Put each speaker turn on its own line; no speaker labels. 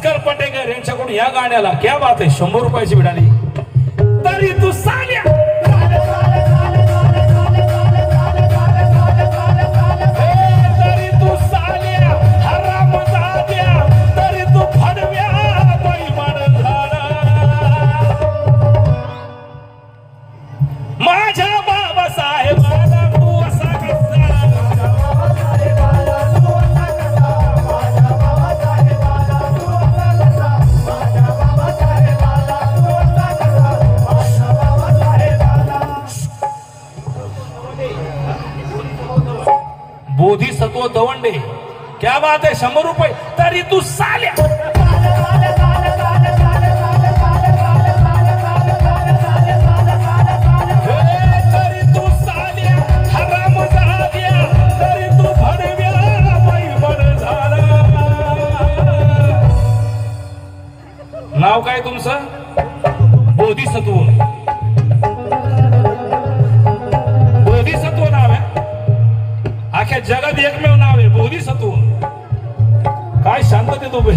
भास्कर पटेकर यांच्याकडून या गाण्याला क्या बात आहे 100 रुपयाची मिळाली. तरी तू साल्या तरी तू साल्या हरामजाद्या तरी तू फडव्या बैमान झाला. माझ्या बाबासाहेबाला तू असा कसा बोधिसत्व दवंडे क्या बात आहे 100 रुपये. तरी तू साल्या तरी तू साल्या हरामजाद्या तरी तू भडव्या बैमान झाला. नाव काय तुमचं? बोधिसत्व. बोधिसत्व नाव आहे. अख्ख्या जगात एकमेव नाव आहे बोधिसत्व. काय शांततेत उभे